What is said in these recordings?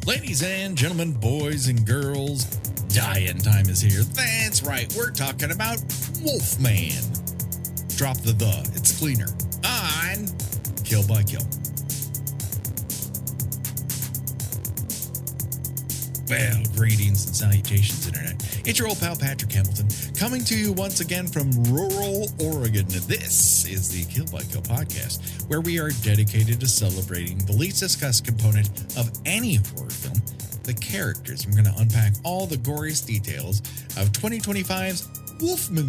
Ladies and gentlemen, boys and girls, dying time is here. That's right, we're talking about Wolfman. Drop the it's cleaner. On Kill by Kill. Well, greetings and salutations, Internet. It's your old pal, Patrick Hamilton, coming to you once again from rural Oregon. This is the Kill by Kill podcast, where we are dedicated to celebrating the least discussed component of any horror film, the characters. I'm going to unpack all the goriest details of 2025's Wolfman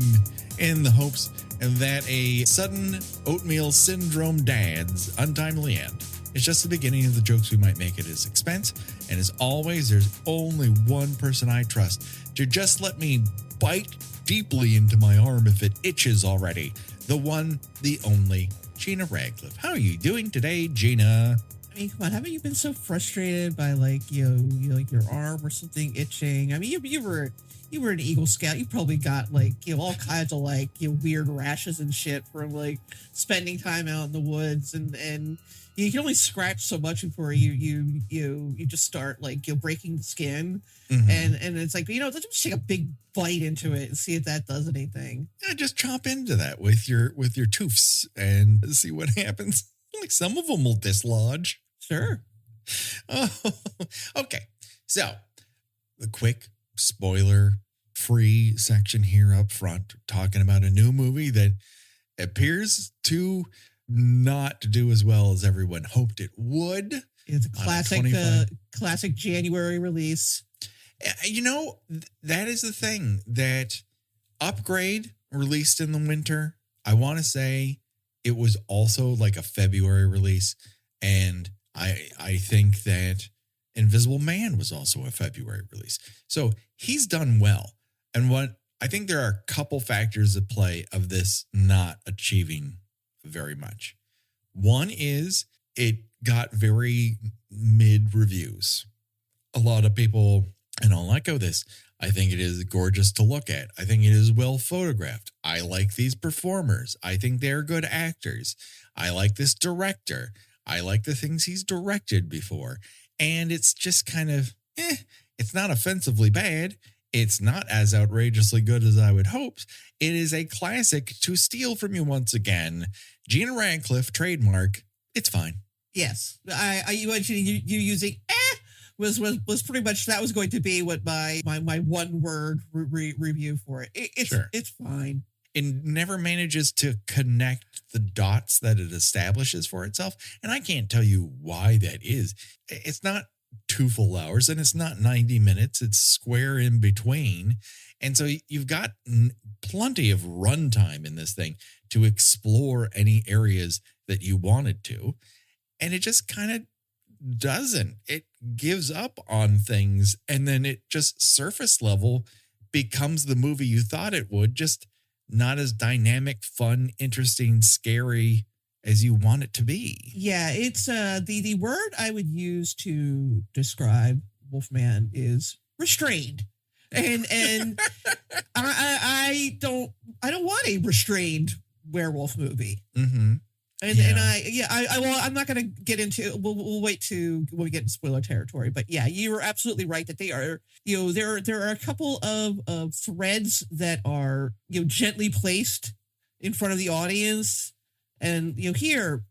in the hopes that a sudden oatmeal syndrome dad's untimely end. It's just the beginning of the jokes we might make at his expense. And as always, there's only one person I trust to just let me bite deeply into my arm if it itches already. The one, the only, Gina Radcliffe. How are you doing today, Gina? I mean, come on, haven't you been so frustrated by like your arm or something itching? I mean, you were an Eagle Scout. You probably got like, all kinds of like, weird rashes and shit from like spending time out in the woods and you can only scratch so much before you just start like breaking the skin, and it's like let's just take a big bite into it and see if that does anything. Yeah, just chop into that with your tooths and see what happens. Like some of them will dislodge. Sure. Oh, okay. So the quick spoiler-free section here up front, talking about a new movie that appears to not to do as well as everyone hoped it would. It's a classic January release. That is the thing, that Upgrade released in the winter. I want to say it was also like a February release. And I think that Invisible Man was also a February release. So he's done well. And I think there are a couple factors at play of this not achieving very much. One is it got very mid reviews. A lot of people, and I'll echo this, I think it is gorgeous to look at. I think it is well photographed. I like these performers. I think they're good actors. I like this director. I like the things he's directed before. And it's just kind of, it's not offensively bad. It's not as outrageously good as I would hope. It is a classic to steal from you once again. Gina Radcliffe, trademark. It's fine. Yes. You using was pretty much, that was going to be what my one word review for it. It's fine. It never manages to connect the dots that it establishes for itself. And I can't tell you why that is. It's not 2 full hours and it's not 90 minutes. It's square in between. And so you've got plenty of runtime in this thing to explore any areas that you wanted to. And it just kind of doesn't. It gives up on things and then it just surface level becomes the movie you thought it would, just not as dynamic, fun, interesting, scary as you want it to be. Yeah, it's the word I would use to describe Wolfman is restrained. And I don't want a restrained werewolf movie. Mm-hmm. I'm not going to get into. We'll wait to when we get into spoiler territory. But yeah, you are absolutely right that they are. There are a couple of threads that are gently placed in front of the audience, and here,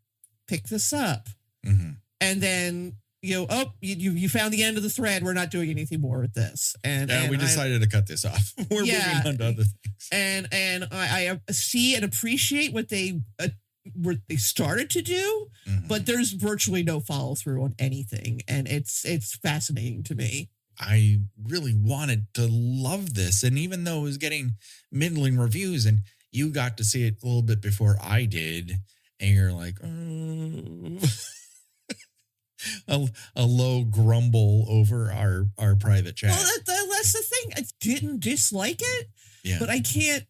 pick this up, and then you found the end of the thread. We're not doing anything more with this, and we decided to cut this off. We're moving on to other things, and I see and appreciate what they started to do, but there's virtually no follow through on anything, and it's fascinating to me. I really wanted to love this, and even though it was getting middling reviews, and you got to see it a little bit before I did, and you're like, a low grumble over our private chat. Well, that's the thing. I didn't dislike it, but I can't,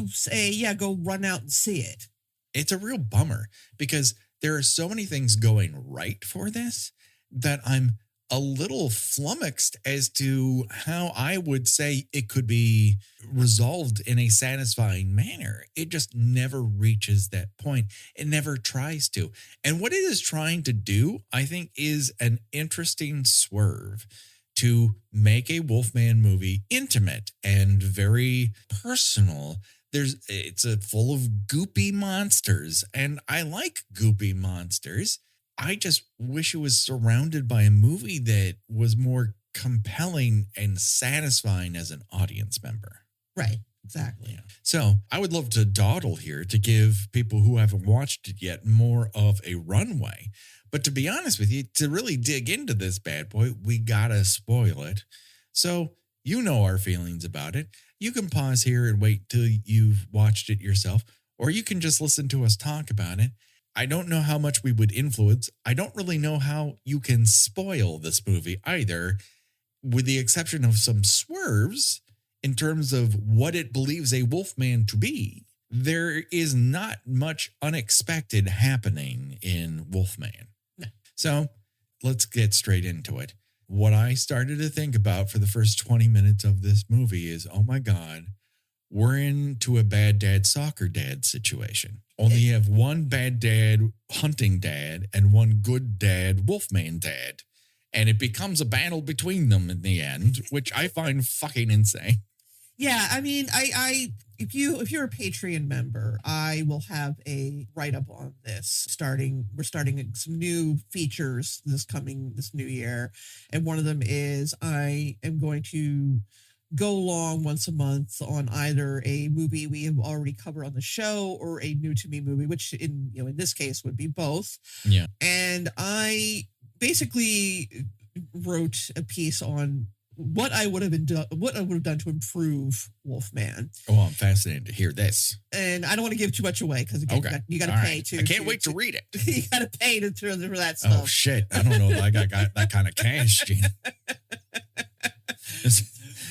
say, go run out and see it. It's a real bummer because there are so many things going right for this that I'm a little flummoxed as to how I would say it could be resolved in a satisfying manner. It just never reaches that point. It never tries to. And what it is trying to do, I think, is an interesting swerve to make a Wolfman movie intimate and very personal. It's full of goopy monsters, and I like goopy monsters. I just wish it was surrounded by a movie that was more compelling and satisfying as an audience member. Right. Exactly. Yeah. So I would love to dawdle here to give people who haven't watched it yet more of a runway. But to be honest with you, to really dig into this bad boy, we gotta spoil it. So you know our feelings about it. You can pause here and wait till you've watched it yourself, or you can just listen to us talk about it. I don't know how much we would influence. I don't really know how you can spoil this movie either, with the exception of some swerves in terms of what it believes a Wolfman to be. There is not much unexpected happening in Wolfman. No. So let's get straight into it. What I started to think about for the first 20 minutes of this movie is, oh my God, we're into a bad dad, soccer dad situation. Only you have one bad dad, hunting dad, and one good dad, Wolfman dad. And it becomes a battle between them in the end, which I find fucking insane. Yeah, I mean, if you're a Patreon member, I will have a write-up on this. We're starting some new features this new year. And one of them is I am going to go along once a month on either a movie we have already covered on the show or a new to me movie, which in this case would be both. Yeah. And I basically wrote a piece on what I would have done to improve Wolfman. Oh, I'm fascinated to hear this. And I don't want to give too much away because you got to pay to. I can't wait to read it. You got to pay for that stuff. Oh shit! I don't know if I got that kind of cash, Gina.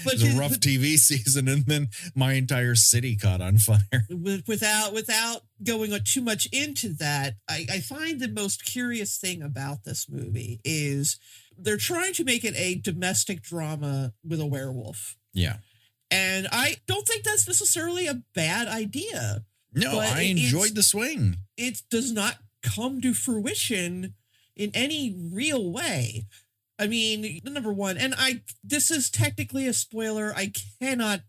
It's a rough TV season, and then my entire city caught on fire. Without going too much into that, I find the most curious thing about this movie is they're trying to make it a domestic drama with a werewolf. Yeah. And I don't think that's necessarily a bad idea. No, I enjoyed the swing. It does not come to fruition in any real way. I mean, number one, and this is technically a spoiler. I cannot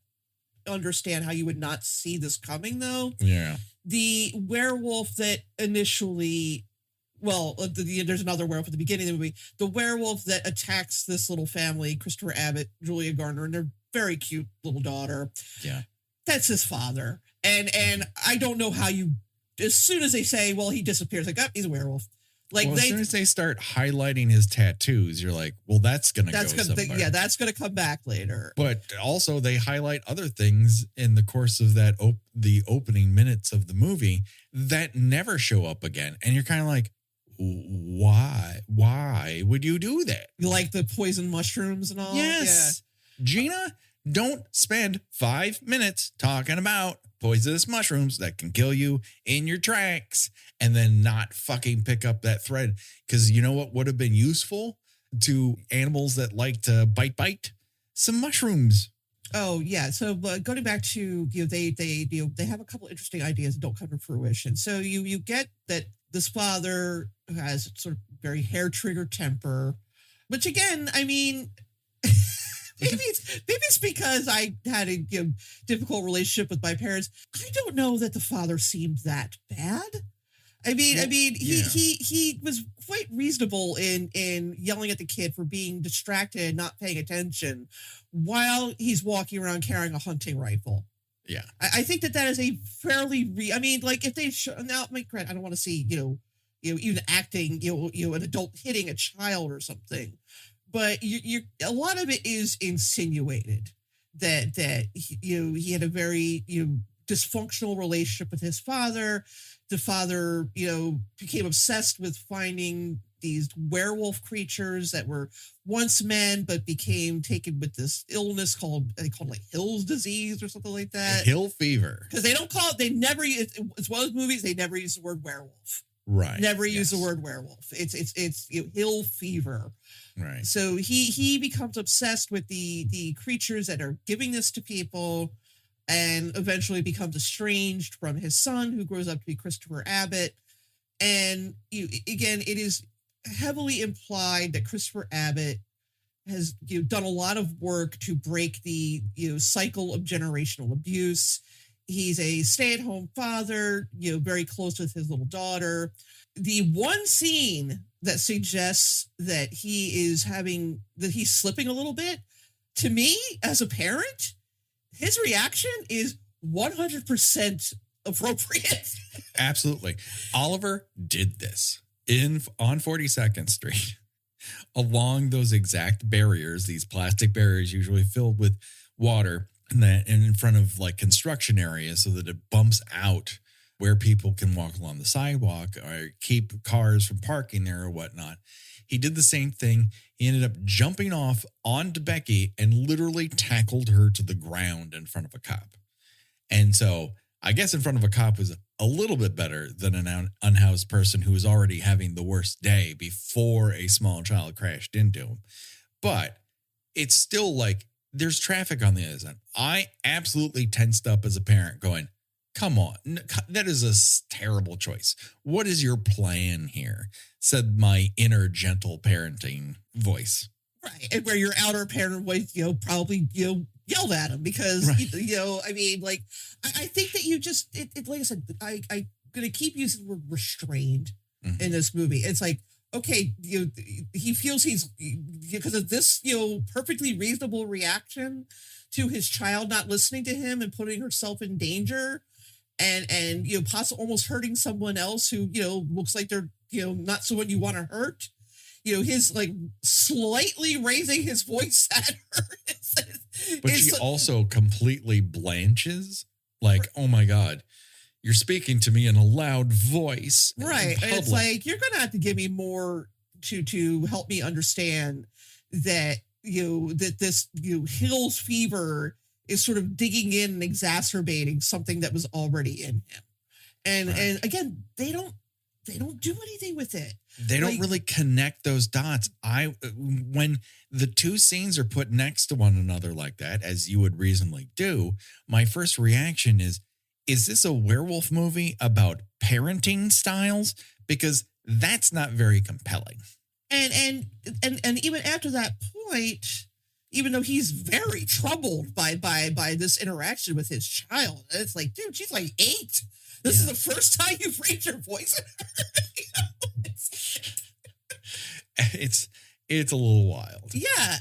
understand how you would not see this coming, though. Yeah. The werewolf that initially, there's another werewolf at the beginning of the movie. The werewolf that attacks this little family, Christopher Abbott, Julia Garner, and their very cute little daughter. Yeah. That's his father. And I don't know how as soon as they say, well, he disappears, like, oh, he's a werewolf. Like as soon as they start highlighting his tattoos, you're like, well, that's going to go somewhere. That's going to come back later. But also they highlight other things in the course of that the opening minutes of the movie that never show up again. And you're kind of like, why? Why would you do that? You like the poison mushrooms and all? Yes. Yeah. Gina, don't spend 5 minutes talking about poisonous mushrooms that can kill you in your tracks and then not fucking pick up that thread. Because you know what would have been useful to animals that like to bite? Some mushrooms. Oh yeah. So going back to they have a couple interesting ideas that don't come to fruition. So you get that this father has sort of very hair trigger temper, which again, I mean. Maybe it's because I had a difficult relationship with my parents. I don't know that the father seemed that bad. He was quite reasonable in yelling at the kid for being distracted and not paying attention while he's walking around carrying a hunting rifle. Yeah, I think that is a fairly if they now, I don't want to see even acting an adult hitting a child or something. But a lot of it is insinuated that he had a very dysfunctional relationship with his father. The father became obsessed with finding these werewolf creatures that were once men but became taken with this illness called Hill's disease or something like that. Hill fever. Because they don't call it. They never. It's one of those movies they never use the word werewolf. Right. Never use the word werewolf. It's hill fever. Right. So he becomes obsessed with the creatures that are giving this to people, and eventually becomes estranged from his son, who grows up to be Christopher Abbott. And again, it is heavily implied that Christopher Abbott has done a lot of work to break the cycle of generational abuse. He's a stay-at-home father, very close with his little daughter. The one scene that suggests that he's slipping a little bit, to me as a parent, his reaction is 100% appropriate. Absolutely. Oliver did this on 42nd Street along those exact barriers, these plastic barriers usually filled with water, and in front of like construction areas so that it bumps out where people can walk along the sidewalk or keep cars from parking there or whatnot. He did the same thing. He ended up jumping off onto Becky and literally tackled her to the ground in front of a cop. And so I guess in front of a cop was a little bit better than an unhoused person who was already having the worst day before a small child crashed into him. But it's still like there's traffic on the other side. I absolutely tensed up as a parent going, come on, that is a terrible choice. What is your plan here? Said my inner gentle parenting voice. Right. And where your outer parent voice, probably, yelled at him because, right. I mean, like, I think that you just, like I said, I'm going to keep using the word restrained in this movie. It's like, okay, he feels he's, because of this, perfectly reasonable reaction to his child not listening to him and putting herself in danger and possibly almost hurting someone else who, looks like they're, not someone you want to hurt. His like slightly raising his voice at her. But she also completely blanches. Like, oh my God, you're speaking to me in a loud voice. Right. And it's like, you're going to have to give me more to help me understand that, that this, Hill's fever is sort of digging in and exacerbating something that was already in him. And again, they don't do anything with it. They don't really connect those dots. When the two scenes are put next to one another like that, as you would reasonably do, my first reaction is this a werewolf movie about parenting styles? Because that's not very compelling. And even after that point, even though he's very troubled by this interaction with his child, it's like, dude, she's like 8. This is the first time you've raised your voice at her. It's a little wild. Yeah,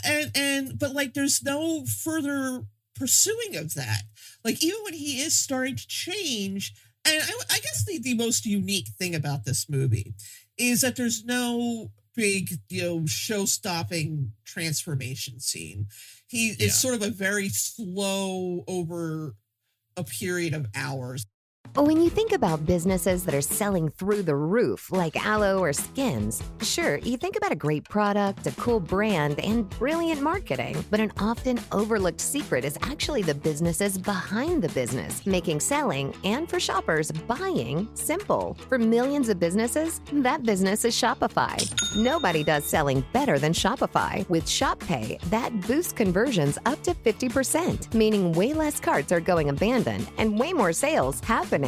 but like there's no further pursuing of that. Like even when he is starting to change, and I guess the most unique thing about this movie is that there's no big, show-stopping transformation scene. It's sort of a very slow over a period of hours. When you think about businesses that are selling through the roof, like aloe or Skims, sure, you think about a great product, a cool brand, and brilliant marketing. But an often overlooked secret is actually the businesses behind the business, making selling, and for shoppers, buying, simple. For millions of businesses, that business is Shopify. Nobody does selling better than Shopify. With Shop Pay, that boosts conversions up to 50%, meaning way less carts are going abandoned and way more sales happening.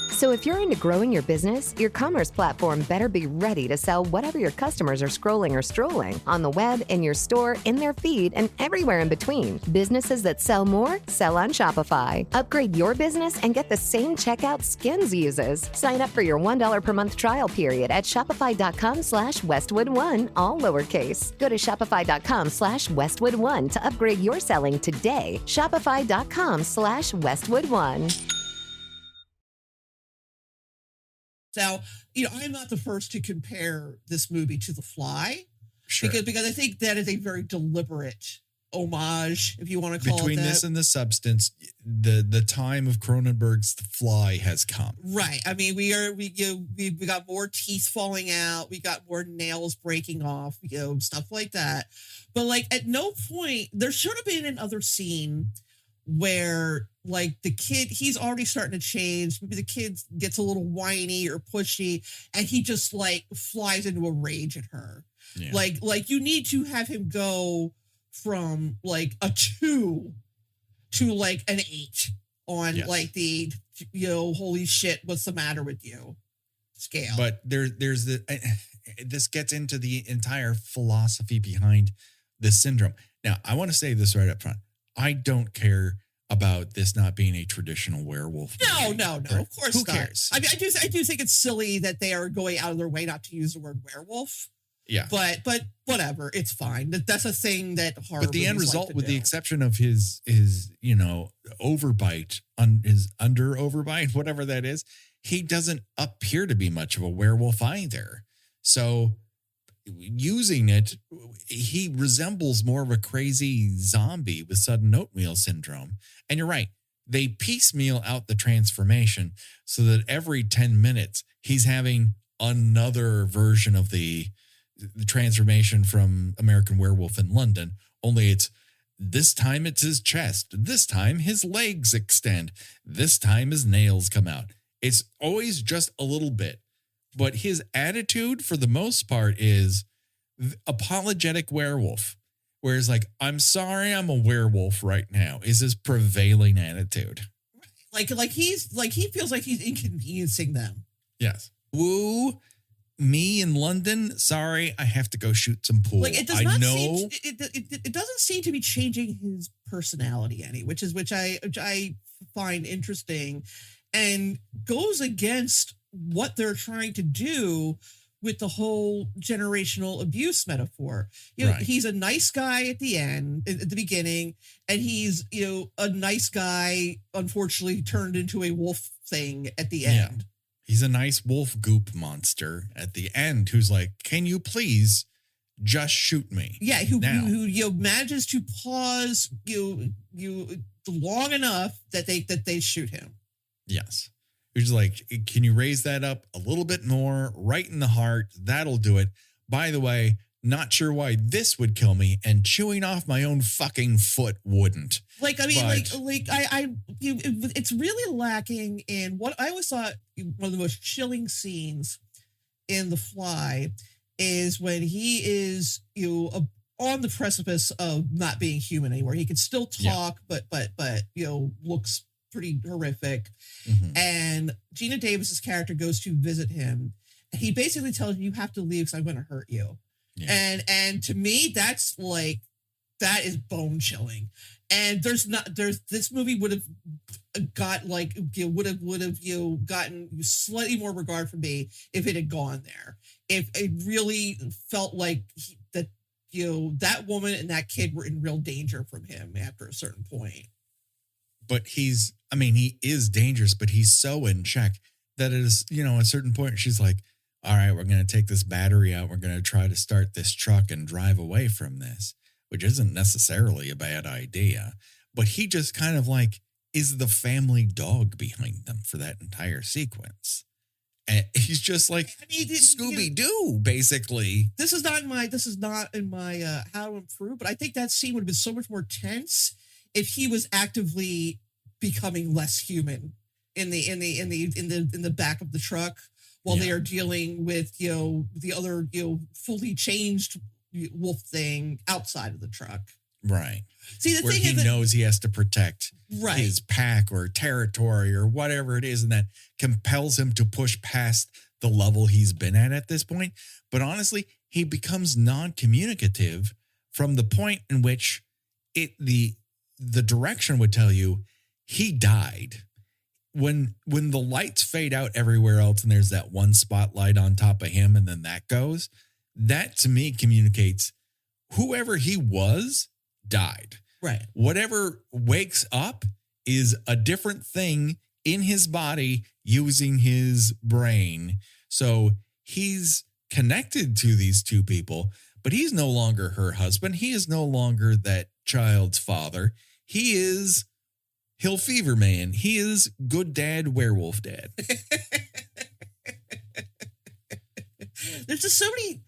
So if you're into growing your business, your commerce platform better be ready to sell whatever your customers are scrolling or strolling on the web, in your store, in their feed, and everywhere in between. Businesses that sell more, sell on Shopify. Upgrade your business and get the same checkout Skims uses. Sign up for your $1 per month trial period at shopify.com/Westwood1, all lowercase. Go to shopify.com/Westwood1 to upgrade your selling today. Shopify.com/Westwood1. Now, I'm not the first to compare this movie to The Fly, sure, because I think that is a very deliberate homage, if you want to call between it that. This and the substance. The time of Cronenberg's The Fly has come. Right. I mean, we got more teeth falling out, we got more nails breaking off, stuff like that. But like at no point there should have been another scene where like the kid, he's already starting to change. Maybe the kid gets a little whiny or pushy, and he just like flies into a rage at her. Yeah. Like you need to have him go from like a 2 to like an 8 on like the, holy shit, what's the matter with you scale. But there's this gets into the entire philosophy behind this syndrome. Now, I want to say this right up front. I don't care about this not being a traditional werewolf movie. No. Of course Who not. cares? I mean, I do think it's silly that they are going out of their way not to use the word werewolf. Yeah. But whatever, it's fine. That's a thing that horror. But the end movies result, like to with do. the exception of his overbite, his under overbite, whatever that is, he doesn't appear to be much of a werewolf either. So using it, he resembles more of a crazy zombie with sudden oatmeal syndrome. And you're right. They piecemeal out the transformation so that every 10 minutes he's having another version of the transformation from American Werewolf in London. Only this time it's his chest. This time his legs extend. This time his nails come out. It's always just a little bit. But his attitude, for the most part, is apologetic werewolf. Whereas, like, I'm sorry I'm a werewolf right now, is his prevailing attitude. Like he feels like he's inconveniencing them. Yes. Woo, me in London. Sorry, I have to go shoot some pool. Like it does not seem, it doesn't seem to be changing his personality any, which I find interesting, and goes against what they're trying to do with the whole generational abuse metaphor. Right. He's a nice guy at the beginning, and he's, a nice guy, unfortunately turned into a wolf thing at the end. He's a nice wolf goop monster at the end who's like, can you please just shoot me? Yeah, who manages to pause you long enough that they shoot him. Yes. Who's like, can you raise that up a little bit more, right in the heart? That'll do it. By the way, not sure why this would kill me, and chewing off my own fucking foot wouldn't. It's really lacking in what I always thought one of the most chilling scenes in The Fly is when he is on the precipice of not being human anymore. He can still talk, but looks pretty horrific. Mm-hmm. And Gina Davis's character goes to visit him. And he basically tells you have to leave because I'm going to hurt you. Yeah. And to me, that is bone chilling. And this movie would have gotten slightly more regard from me if it had gone there. If it really felt like that woman and that kid were in real danger from him after a certain point. But he is dangerous, but he's so in check that at a certain point, she's like, all right, we're going to take this battery out. We're going to try to start this truck and drive away from this, which isn't necessarily a bad idea. But he just kind of like is the family dog behind them for that entire sequence. And he's just like Scooby-Doo, basically. This is not in my How to Improve, but I think that scene would have been so much more tense if he was actively becoming less human in the back of the truck while they are dealing with the other fully changed wolf thing outside of the truck. Right. See, the where thing he is knows he has to protect his pack or territory or whatever it is, and that compels him to push past the level he's been at this point. But honestly, he becomes non-communicative from the point in which the direction would tell you he died. When the lights fade out everywhere else and there's that one spotlight on top of him and then that goes, that to me communicates whoever he was died. Right. Whatever wakes up is a different thing in his body using his brain. So he's connected to these two people, but he's no longer her husband. He is no longer that child's father. He is Hill Fever Man. He is good dad, werewolf dad. There's just so many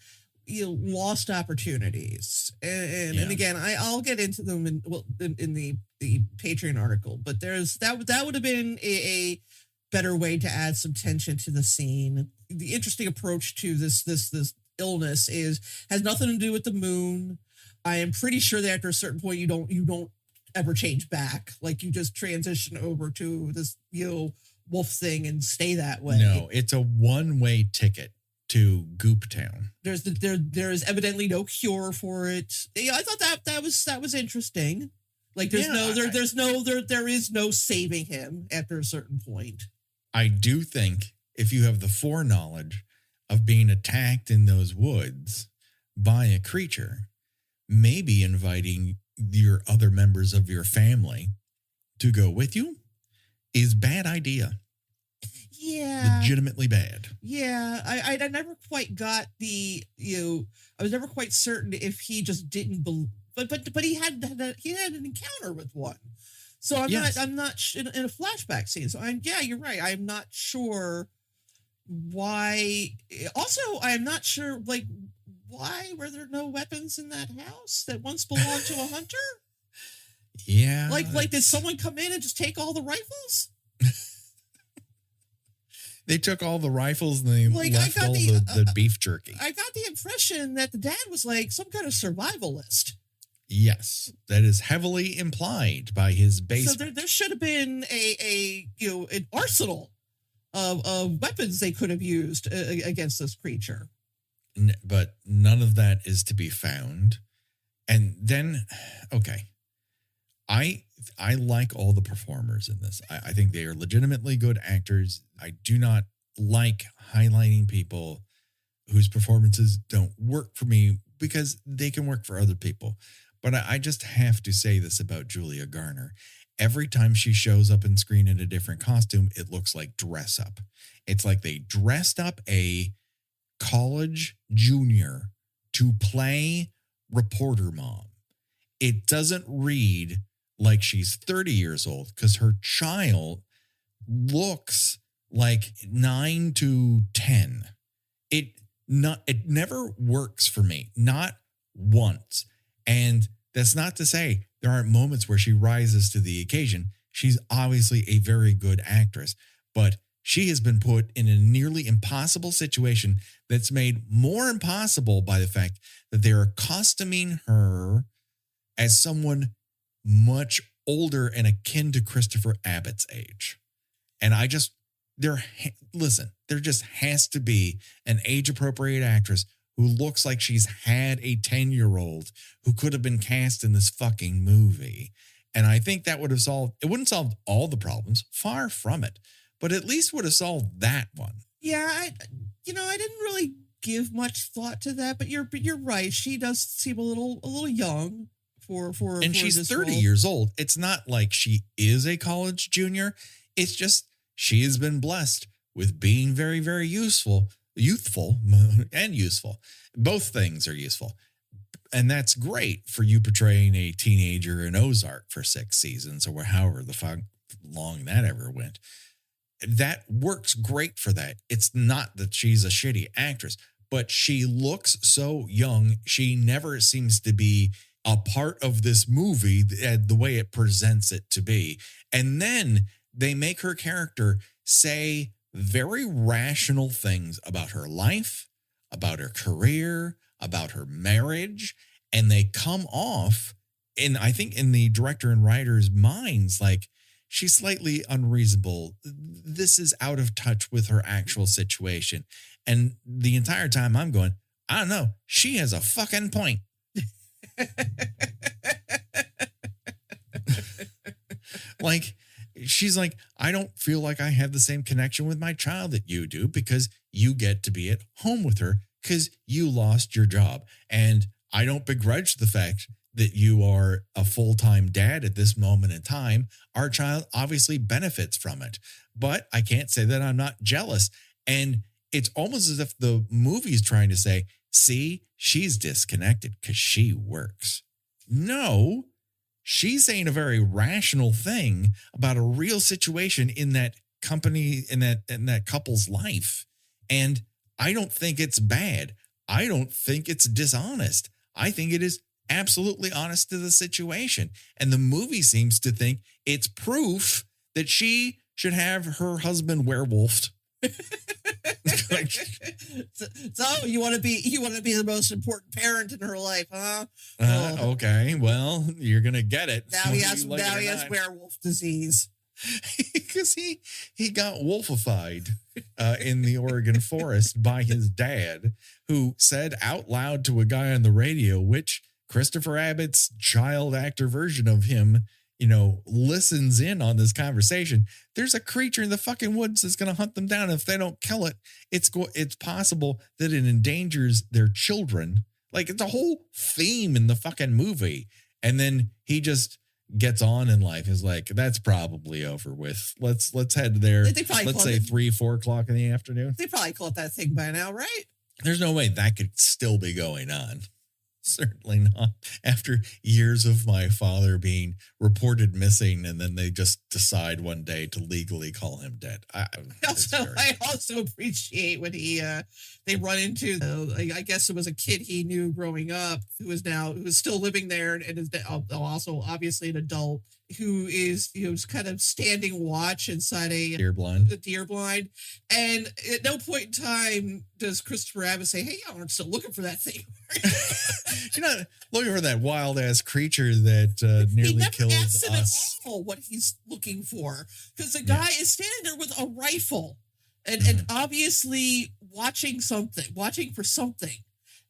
lost opportunities, and again, I'll get into them in the the Patreon article, but that would have been a better way to add some tension to the scene. The interesting approach to this illness has nothing to do with the moon. I am pretty sure that after a certain point you don't ever change back. Like you just transition over to this wolf thing and stay that way. No, it's a one-way ticket to Goop Town. There is evidently no cure for it. Yeah, I thought that was interesting. Like there is no saving him after a certain point. I do think if you have the foreknowledge of being attacked in those woods by a creature, maybe inviting your other members of your family to go with you is bad idea. Yeah. Legitimately bad. Yeah. I never quite got I was never quite certain if he just didn't believe, but he had an encounter with one. So I'm not in a flashback scene. So you're right. I'm not sure why. Also, I'm not sure, like, why were there no weapons in that house that once belonged to a hunter? Yeah. Like did someone come in and just take all the rifles? They took all the rifles and they left all the beef jerky. I got the impression that the dad was like some kind of survivalist. Yes, that is heavily implied by his base. So there should have been an arsenal of weapons they could have used against this creature. But none of that is to be found. And then, okay, I like all the performers in this. I think they are legitimately good actors. I do not like highlighting people whose performances don't work for me because they can work for other people. But I just have to say this about Julia Garner. Every time she shows up on screen in a different costume, it looks like dress up. It's like they dressed up a college junior to play reporter mom. It doesn't read like she's 30 years old because her child looks like 9 to 10. It never works for me, not once. And that's not to say there aren't moments where she rises to the occasion. She's obviously a very good actress, but she has been put in a nearly impossible situation that's made more impossible by the fact that they're costuming her as someone much older and akin to Christopher Abbott's age. And there just has to be an age-appropriate actress who looks like she's had a 10-year-old who could have been cast in this fucking movie. And I think that would have it wouldn't solve all the problems, far from it, but at least would have solved that one. Yeah, I didn't really give much thought to that, but you're right. She does seem a little young for she's 30 role. years old. It's not like she is a college junior. It's just she has been blessed with being very, very youthful and useful. Both things are useful. And that's great for you portraying a teenager in Ozark for 6 seasons or however the fuck long that ever went. That works great for that. It's not that she's a shitty actress, but she looks so young. She never seems to be a part of this movie the way it presents it to be. And then they make her character say very rational things about her life, about her career, about her marriage, and they come off, and I think in the director and writer's minds, like she's slightly unreasonable. This is out of touch with her actual situation. And the entire time I'm going, I don't know, she has a fucking point. Like, she's like, I don't feel like I have the same connection with my child that you do because you get to be at home with her because you lost your job. And I don't begrudge the fact that you are a full-time dad at this moment in time. Our child obviously benefits from it, but I can't say that I'm not jealous. And it's almost as if the movie's trying to say, see, she's disconnected because she works. No, she's saying a very rational thing about a real situation in that company, in that couple's life. And I don't think it's bad. I don't think it's dishonest. I think it is absolutely honest to the situation. And the movie seems to think it's proof that she should have her husband werewolfed. So you want to be the most important parent in her life, huh? Okay, well, you're gonna get it. Now he has werewolf disease. Because he got wolfified in the Oregon forest by his dad, who said out loud to a guy on the radio, which Christopher Abbott's child actor version of him, listens in on this conversation. There's a creature in the fucking woods that's going to hunt them down. If they don't kill it, it's possible that it endangers their children. Like, it's a whole theme in the fucking movie. And then he just gets on in life, is like, that's probably over with. Let's head there. Let's say 3-4 o'clock in the afternoon. They probably caught that thing by now, right? There's no way that could still be going on. Certainly not. After years of my father being reported missing, and then they just decide one day to legally call him dead. I also appreciate when they run into, I guess it was a kid he knew growing up who is still living there and is also obviously an adult, who is kind of standing watch inside a deer blind. And at no point in time does Christopher Abbott say, "Hey, I'm still looking for that thing." You're not looking for that wild ass creature that nearly kills us. He never asks him at all what he's looking for, because the guy is standing there with a rifle and obviously watching for something.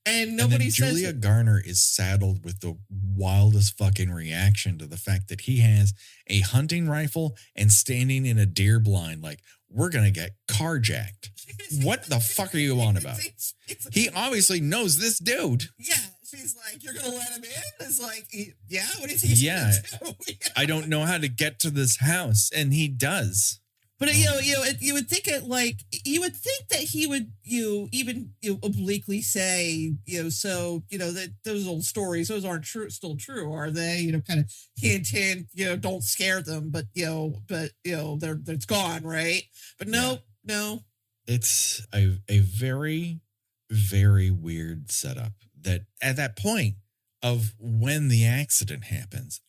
And nobody says. Julia Garner is saddled with the wildest fucking reaction to the fact that he has a hunting rifle and standing in a deer blind. Like, we're going to get carjacked. What the fuck are you on about? He obviously knows this dude. Yeah. She's like, "You're going to let him in?" It's like, yeah, what do you think he's going to do? I don't know how to get to this house. And he does. But you would think that he would even obliquely say that those old stories, those aren't still true, are they? Kind of hint, don't scare them, but it's gone, right? But no. It's a very, very weird setup that at that point of when the accident happens,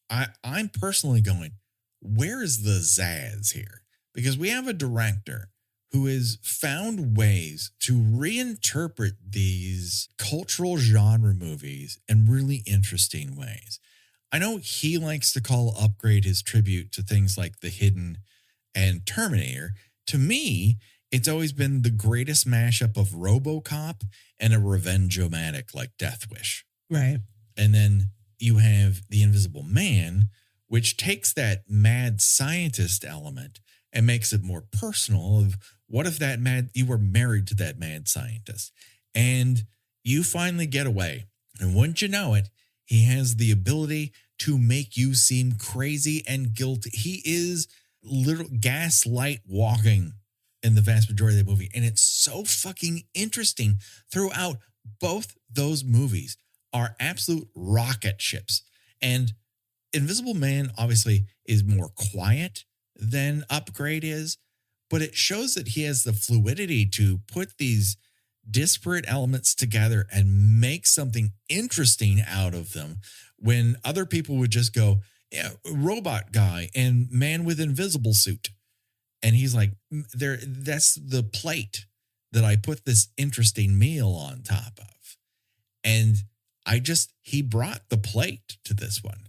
I'm personally going, where is the Zaz here? Because we have a director who has found ways to reinterpret these cultural genre movies in really interesting ways. I know he likes to call Upgrade his tribute to things like The Hidden and Terminator. To me, it's always been the greatest mashup of RoboCop and a revenge-o-matic like Death Wish. Right. And then you have The Invisible Man, which takes that mad scientist element and makes it more personal of what if you were married to that mad scientist and you finally get away. And wouldn't you know it, he has the ability to make you seem crazy and guilty. He is literal gaslight walking in the vast majority of the movie. And it's so fucking interesting throughout. Both those movies are absolute rocket ships. And Invisible Man obviously is more quiet than Upgrade is, but it shows that he has the fluidity to put these disparate elements together and make something interesting out of them when other people would just go, yeah, robot guy and man with invisible suit. And he's like, that's the plate that I put this interesting meal on top of. And he brought the plate to this one.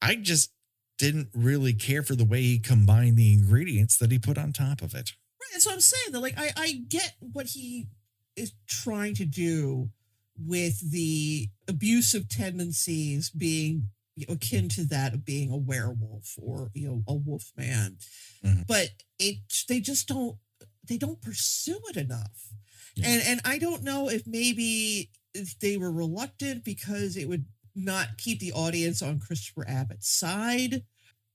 I just didn't really care for the way he combined the ingredients that he put on top of it. Right. That's what I'm saying. That I get what he is trying to do with the abusive tendencies being akin to that of being a werewolf or a wolf man. Mm-hmm. But they don't pursue it enough. Yeah. And I don't know if maybe they were reluctant because it would not keep the audience on Christopher Abbott's side.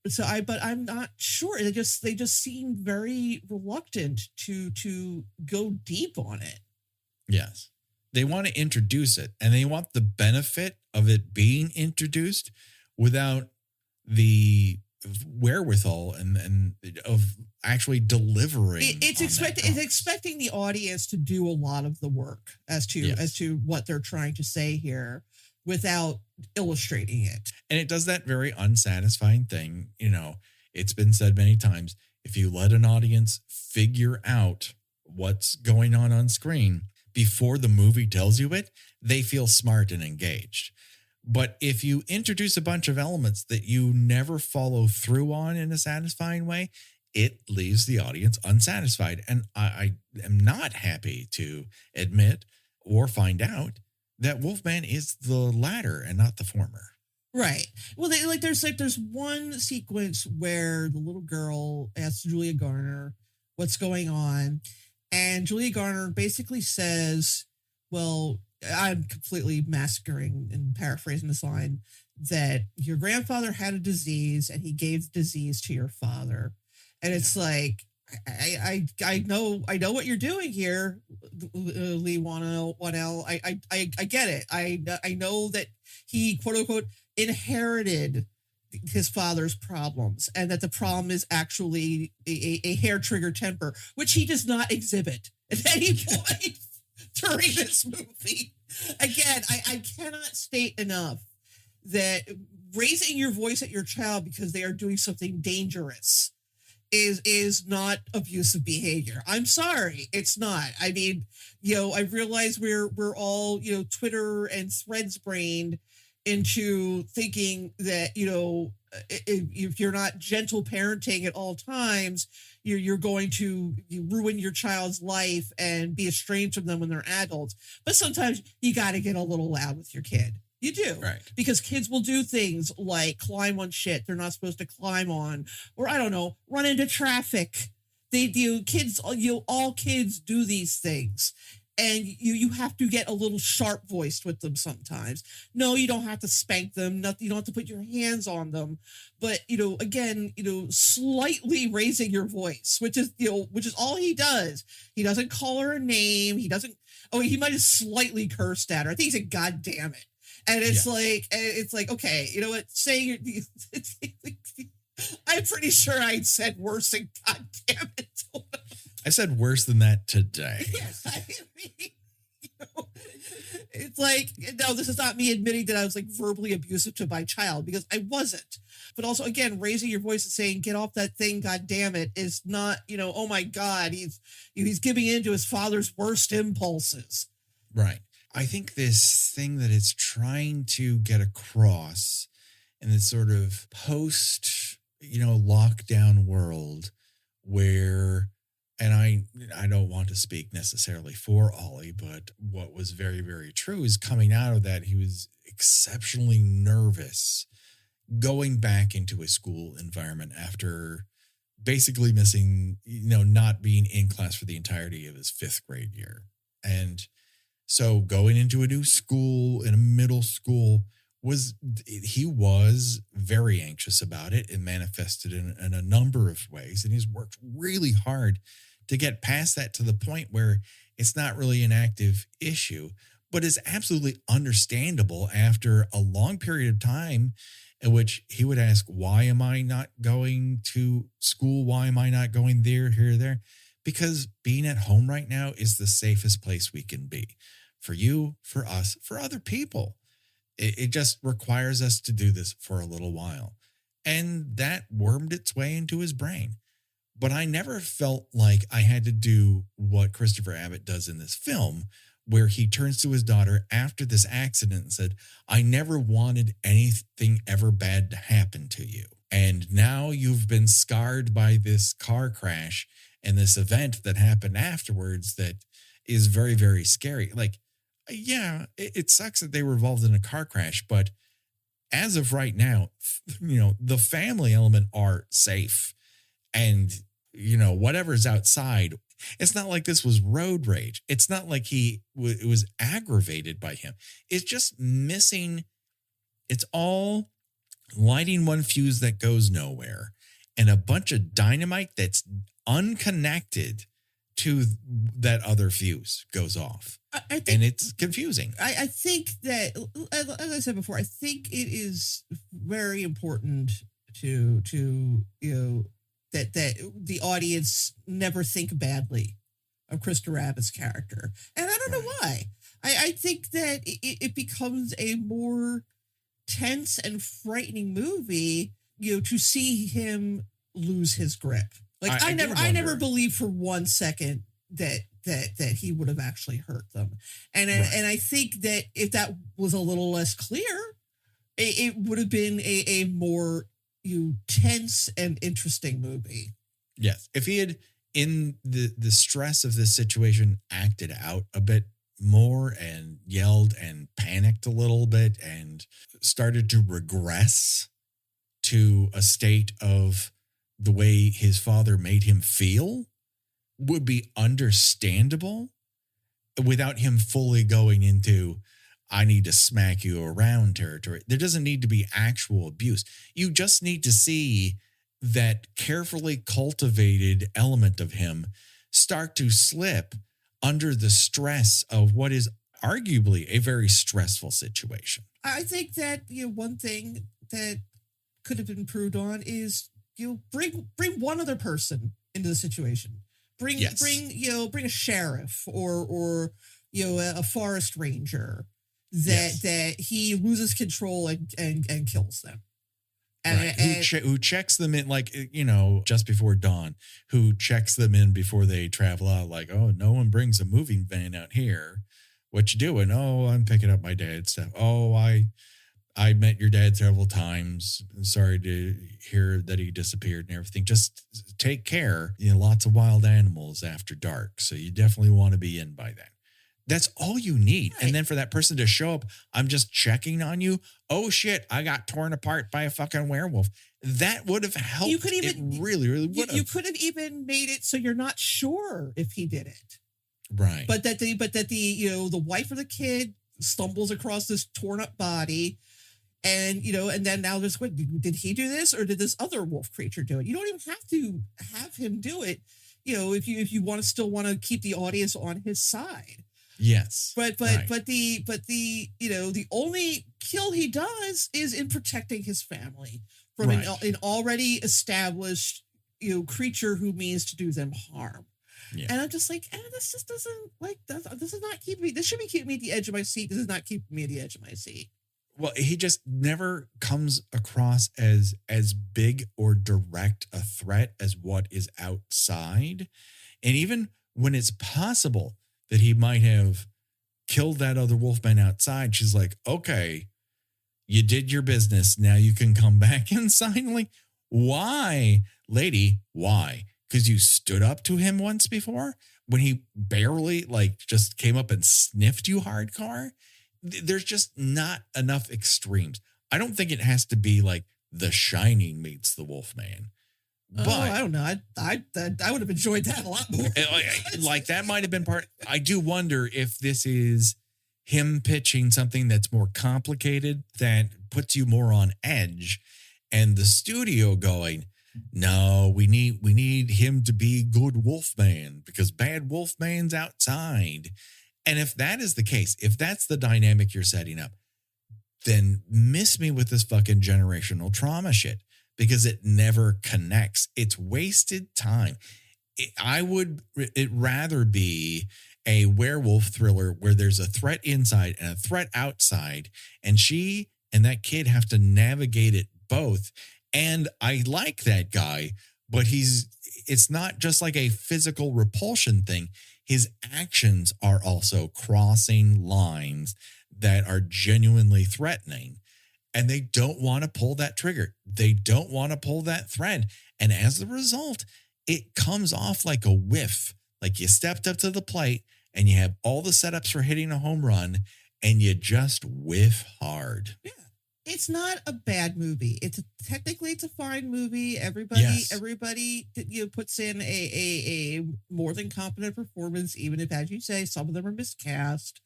But I'm not sure. They just seem very reluctant to go deep on it. Yes. They want to introduce it and they want the benefit of it being introduced without the wherewithal and of actually delivering. It's expecting the audience to do a lot of the work as to what they're trying to say here, without illustrating it. And it does that very unsatisfying thing. It's been said many times, if you let an audience figure out what's going on screen before the movie tells you it, they feel smart and engaged. But if you introduce a bunch of elements that you never follow through on in a satisfying way, it leaves the audience unsatisfied. And I am not happy to admit or find out that Wolfman is the latter and not the former. Right. Well, there's one sequence where the little girl asks Julia Garner what's going on, and Julia Garner basically says, well, I'm completely massacring and paraphrasing this line, that your grandfather had a disease and he gave the disease to your father. And it's like, I know what you're doing here, Lee Whannell. I get it. I know that he, quote unquote, inherited his father's problems, and that the problem is actually a hair trigger temper, which he does not exhibit at any point during this movie. Again, I cannot state enough that raising your voice at your child because they are doing something dangerous is not abusive behavior. I'm sorry, it's not. I mean, I realize we're all, Twitter and Threads brained into thinking that, if you're not gentle parenting at all times, you're going to ruin your child's life and be estranged from them when they're adults. But sometimes you got to get a little loud with your kid. You do. Right. Because kids will do things like climb on shit they're not supposed to climb on, or I don't know, run into traffic. They do. All kids do these things. And you have to get a little sharp voiced with them sometimes. No, you don't have to spank them. You don't have to put your hands on them. But, again, slightly raising your voice, which is all he does. He doesn't call her a name. He might have slightly cursed at her. I think he said, God damn it. And it's like, okay, you know what? Saying I'm pretty sure I'd said worse than God damn it. I said worse than that today. Yes, I mean, it's like, no, this is not me admitting that I was like verbally abusive to my child, because I wasn't. But also, again, raising your voice and saying, get off that thing, God damn it, is not, oh my God, he's giving in to his father's worst impulses. Right. I think this thing that it's trying to get across in this sort of post, lockdown world where, and I don't want to speak necessarily for Ollie, but what was very, very true is coming out of that, he was exceptionally nervous going back into a school environment after basically missing, not being in class for the entirety of his 5th grade year. And so going into a new school, in a middle school, he was very anxious about it. It manifested in a number of ways, and he's worked really hard to get past that to the point where it's not really an active issue, but is absolutely understandable after a long period of time in which he would ask, why am I not going to school? Why am I not going there, here, there? Because being at home right now is the safest place we can be for you, for us, for other people. It just requires us to do this for a little while. And that wormed its way into his brain. But I never felt like I had to do what Christopher Abbott does in this film, where he turns to his daughter after this accident and said, I never wanted anything ever bad to happen to you. And now you've been scarred by this car crash and this event that happened afterwards that is very, very scary. Like, yeah, it sucks that they were involved in a car crash, but as of right now, the family element are safe. And, whatever's outside, it's not like this was road rage. It's not like it was aggravated by him. It's just missing. It's all lighting one fuse that goes nowhere and a bunch of dynamite that's unconnected to that other fuse goes off. And it's confusing. I think that, as I said before, I think it is very important to that the audience never think badly of Christopher Abbott's character. And I don't know why. I think that it becomes a more tense and frightening movie, to see him lose his grip. Like I never believed for 1 second that he would have actually hurt them. And I think that if that was a little less clear, it would have been a more tense and interesting movie. Yes. If he had, in the stress of this situation, acted out a bit more and yelled and panicked a little bit and started to regress to a state of the way his father made him feel, would be understandable without him fully going into, I need to smack you around territory. There doesn't need to be actual abuse. You just need to see that carefully cultivated element of him start to slip under the stress of what is arguably a very stressful situation. I think that one thing that could have been improved on is bring one other person into the situation. Bring a sheriff or a forest ranger that he loses control and kills them. Who checks them in, like, just before dawn, who checks them in before they travel out, like, oh, no one brings a moving van out here. What you doing? Oh, I'm picking up my dad's stuff. Oh, I met your dad several times. Sorry to hear that he disappeared and everything. Just take care. Lots of wild animals after dark. So you definitely want to be in by then. That's all you need. Right. And then for that person to show up, I'm just checking on you. Oh shit, I got torn apart by a fucking werewolf. That would have helped. You could even, it really, really would have. You could have even made it so you're not sure if he did it. Right. But that the wife of the kid stumbles across this torn up body. And, and then now there's what, did he do this or did this other wolf creature do it? You don't even have to have him do it, if you still want to keep the audience on his side. Yes. But the only kill he does is in protecting his family from an already established, creature who means to do them harm. Yeah. And I'm just like, this just doesn't this is not keeping me. This should be keeping me at the edge of my seat. This is not keeping me at the edge of my seat. Well, he just never comes across as big or direct a threat as what is outside. And even when it's possible that he might have killed that other wolfman outside, she's like, okay, you did your business. Now you can come back inside. Like, why, lady? Why? Because you stood up to him once before when he barely just came up and sniffed you hardcore. There's just not enough extremes. I don't think it has to be like The Shining meets the Wolfman. But I don't know. I would have enjoyed that a lot more. Like that might have been part. I do wonder if this is him pitching something that's more complicated, that puts you more on edge, and the studio going, no, we need him to be good Wolfman because bad Wolfman's outside. And if that is the case, if that's the dynamic you're setting up, then miss me with this fucking generational trauma shit because it never connects. It's wasted time. I would rather be a werewolf thriller where there's a threat inside and a threat outside, and she and that kid have to navigate it both. And I like that guy, but it's not just like a physical repulsion thing. His actions are also crossing lines that are genuinely threatening, and they don't want to pull that trigger. They don't want to pull that thread. And as a result, it comes off like a whiff, like you stepped up to the plate and you have all the setups for hitting a home run and you just whiff hard. Yeah. It's not a bad movie. Technically it's a fine movie. Everybody puts in a more than competent performance, even if, as you say, some of them are miscast.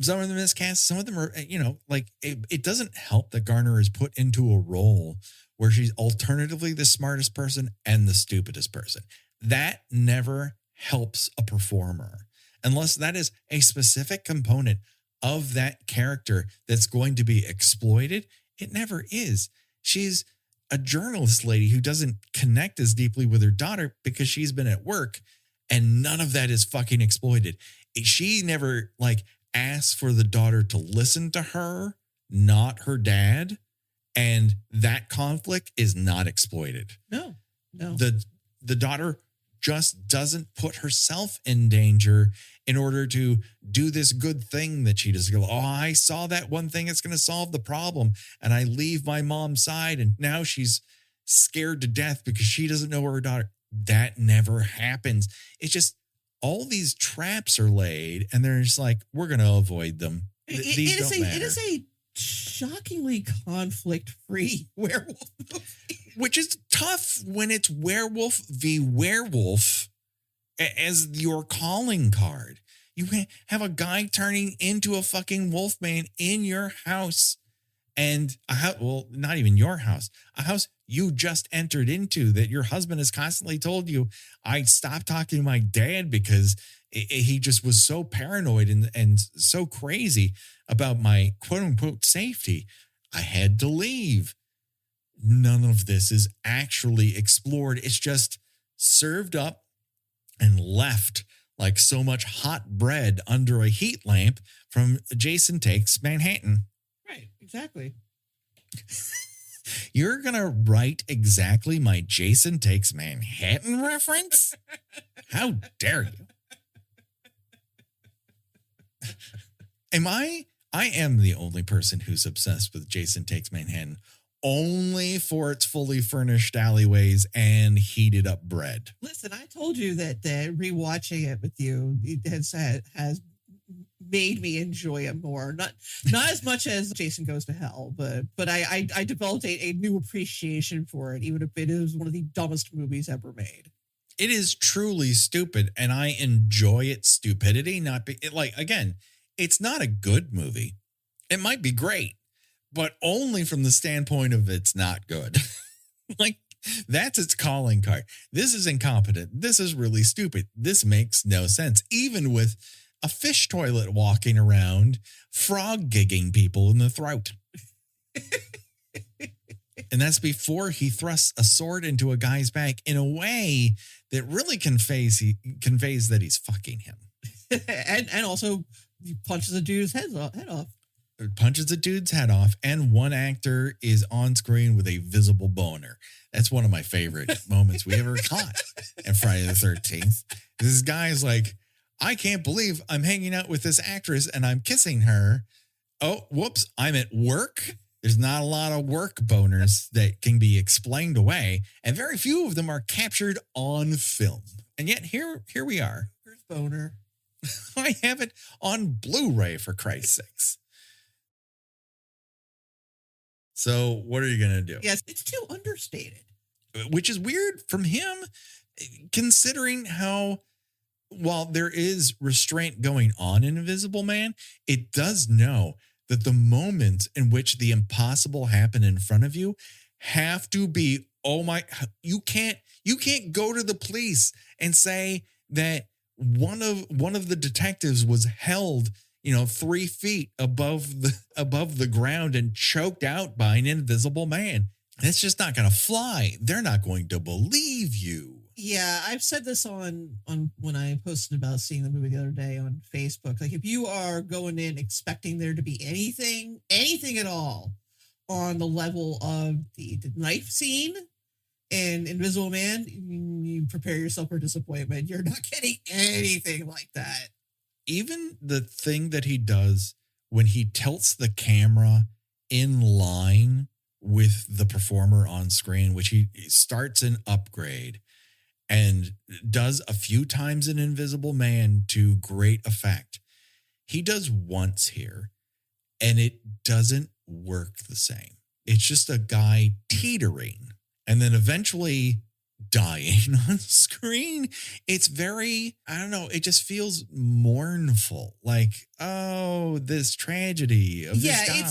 Some of them miscast. Some of them are, it doesn't help that Garner is put into a role where she's alternatively the smartest person and the stupidest person. That never helps a performer unless that is a specific component of that character that's going to be exploited. It never is. She's a journalist lady who doesn't connect as deeply with her daughter because she's been at work, and none of that is fucking exploited. She never asks for the daughter to listen to her, not her dad. And that conflict is not exploited. No. The daughter just doesn't put herself in danger in order to do this good thing that she does. Go, oh, I saw that one thing that's going to solve the problem. And I leave my mom's side. And now she's scared to death because she doesn't know her daughter. That never happens. It's just all these traps are laid and they're just like, we're going to avoid them. These don't matter. It is a shockingly conflict-free werewolf movie. Which is tough when it's werewolf v. werewolf as your calling card. You have a guy turning into a fucking wolf man in your house and not even your house, a house you just entered into that your husband has constantly told you, I stopped talking to my dad because he just was so paranoid and so crazy about my quote unquote safety. I had to leave. None of this is actually explored. It's just served up and left like so much hot bread under a heat lamp from Jason Takes Manhattan. Right, exactly. You're going to write exactly my Jason Takes Manhattan reference? How dare you? I am the only person who's obsessed with Jason Takes Manhattan, only for its fully furnished alleyways and heated up bread. Listen, I told you that rewatching it with you has made me enjoy it more. Not as much as Jason Goes to Hell, but I developed a new appreciation for it, even if it is one of the dumbest movies ever made. It is truly stupid, and I enjoy its stupidity. Again, it's not a good movie. It might be great, but only from the standpoint of it's not good. That's its calling card. This is incompetent. This is really stupid. This makes no sense. Even with a fish toilet walking around, frog gigging people in the throat. And that's before he thrusts a sword into a guy's back in a way that really conveys that he's fucking him. and also he punches a dude's head off. Punches a dude's head off, and one actor is on screen with a visible boner. That's one of my favorite moments we ever caught in Friday the 13th. This guy is like, I can't believe I'm hanging out with this actress and I'm kissing her. Oh, whoops, I'm at work. There's not a lot of work boners that can be explained away, and very few of them are captured on film. And yet here we are. Here's boner. I have it on Blu-ray, for Christ's sakes. So what are you going to do? Yes, it's too understated. Which is weird from him, considering how, while there is restraint going on in Invisible Man, it does know that the moments in which the impossible happen in front of you have to be, you can't go to the police and say that one of the detectives was held 3 feet above the ground and choked out by an invisible man. That's just not going to fly. They're not going to believe you. Yeah, I've said this on when I posted about seeing the movie the other day on Facebook. Like, if you are going in expecting there to be anything at all on the level of the knife scene and Invisible Man, you prepare yourself for disappointment. You're not getting anything like that. Even the thing that he does when he tilts the camera in line with the performer on screen, which he starts an upgrade and does a few times in Invisible Man to great effect. He does once here, and it doesn't work the same. It's just a guy teetering and then eventually dying on screen. It's very, I don't know, it just feels mournful. Like, oh, this tragedy of this guy.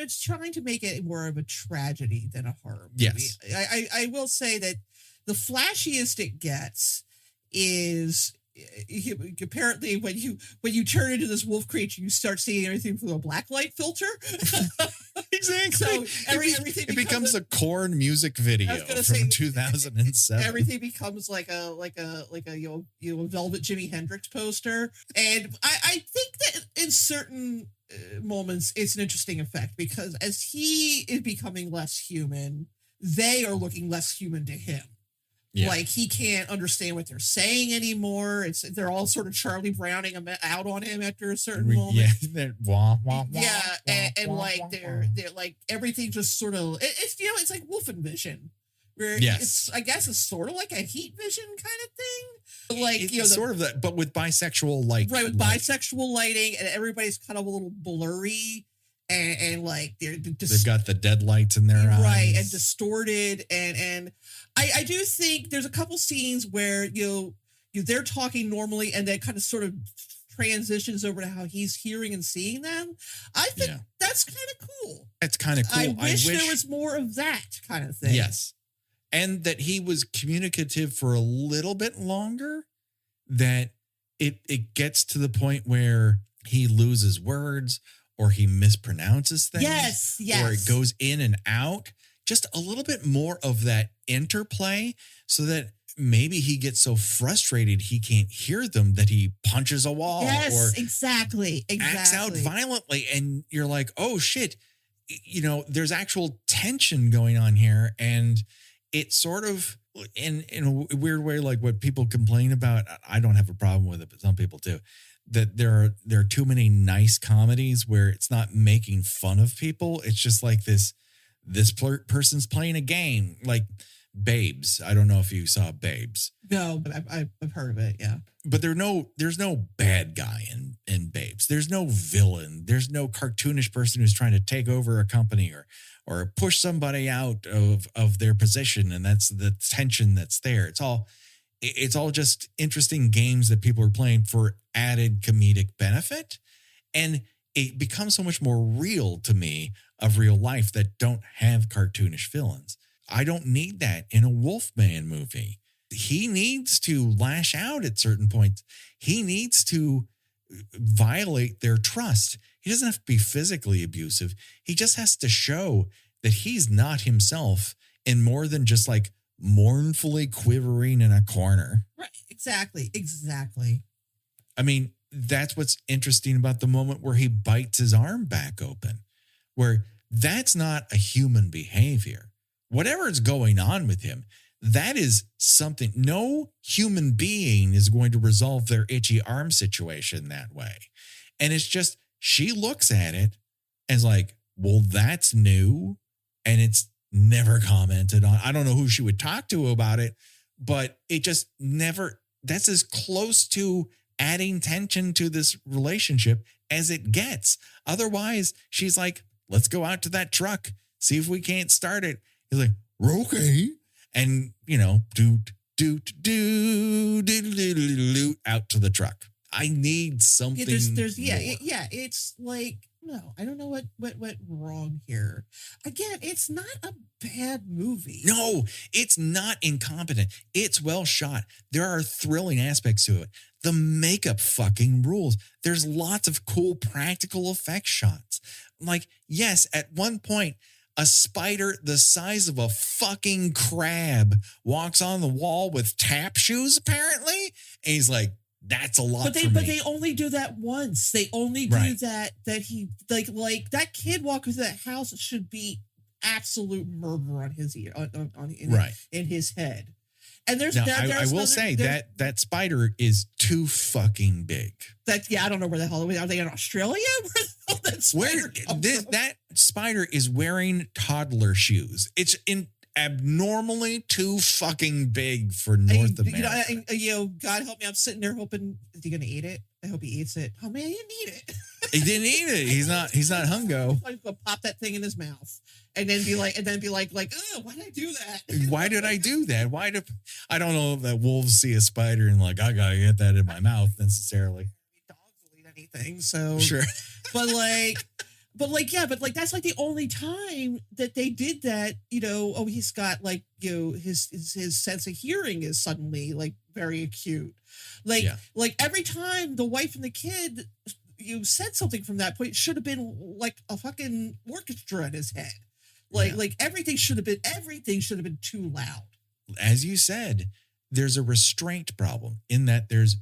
It's trying to make it more of a tragedy than a horror movie. Yes. I will say that the flashiest it gets is apparently when you turn into this wolf creature, you start seeing everything through a blacklight filter. Exactly. So everything becomes a Korn music video from 2007. Everything becomes like a velvet Jimi Hendrix poster, and I think that in certain moments it's an interesting effect because as he is becoming less human, they are looking less human to him. Yeah. Like he can't understand what they're saying anymore. They're all sort of Charlie Browning him out on him after a certain moment. Yeah, and like they're like everything just sort of it's it's like Wolfen-Vision, where I guess it's sort of like a heat vision kind of thing. Like it's sort of that, but with bisexual light. Right, with bisexual lighting, and everybody's kind of a little blurry. And like they've got the dead lights in their eyes, right, and distorted, and I do think there's a couple scenes where they're talking normally, and that kind of sort of transitions over to how he's hearing and seeing them. I think that's kind of cool. That's kind of cool. I wish there was more of that kind of thing. Yes, and that he was communicative for a little bit longer. That it gets to the point where he loses words. Or he mispronounces things. Yes. Or it goes in and out. Just a little bit more of that interplay so that maybe he gets so frustrated he can't hear them that he punches a wall. Yes, or exactly. Acts out violently. And you're like, oh, shit. There's actual tension going on here. And it's sort of, in a weird way, like what people complain about. I don't have a problem with it, but some people do. That there are too many nice comedies where it's not making fun of people. It's just like this person's playing a game, like Babes. I don't know if you saw Babes. No, but I've heard of it. Yeah, but there's no bad guy in Babes. There's no villain. There's no cartoonish person who's trying to take over a company or push somebody out of their position, and that's the tension that's there. It's all just interesting games that people are playing for added comedic benefit. And it becomes so much more real to me of real life that don't have cartoonish villains. I don't need that in a Wolfman movie. He needs to lash out at certain points. He needs to violate their trust. He doesn't have to be physically abusive. He just has to show that he's not himself and more than just like mournfully quivering in a corner. Right. Exactly. I mean, that's what's interesting about the moment where he bites his arm back open, where that's not a human behavior. Whatever is going on with him, that is something. No human being is going to resolve their itchy arm situation that way. And it's just, she looks at it and is like, well, that's new. And it's never commented on. I don't know who she would talk to about it, but it just never, that's as close to adding tension to this relationship as it gets. Otherwise, she's like, let's go out to that truck, see if we can't start it. He's like, okay. And, doot, out to the truck. I need something. It's like, no, I don't know what went wrong here. Again, it's not a bad movie. No, it's not incompetent. It's well shot. There are thrilling aspects to it. The makeup fucking rules. There's lots of cool practical effects shots. Like, yes, at one point, a spider the size of a fucking crab walks on the wall with tap shoes, apparently. And he's like, that's a lot for me. But they only do that once. They only do that he like that kid walking through that house. It should be absolute murder on his ear, in his head. And I will say that spider is too fucking big. I don't know where the hell are they in Australia? That spider is wearing toddler shoes. It's abnormally too fucking big for North America. God help me, I'm sitting there hoping, is he gonna eat it? I hope he eats it. Oh man, he didn't eat it. He didn't eat it. He's not hungo. I'm gonna pop that thing in his mouth and then be like, oh, why did I do that? Why did I do that? I don't know that wolves see a spider and like, I gotta get that in my mouth necessarily. Dogs will eat anything, so sure. But that's like the only time that they did that, he's got his sense of hearing is suddenly like very acute. Like, Yeah. like every time the wife and the kid, you said something from that point, should have been like a fucking orchestra in his head. Like everything should have been too loud. As you said, there's a restraint problem in that there's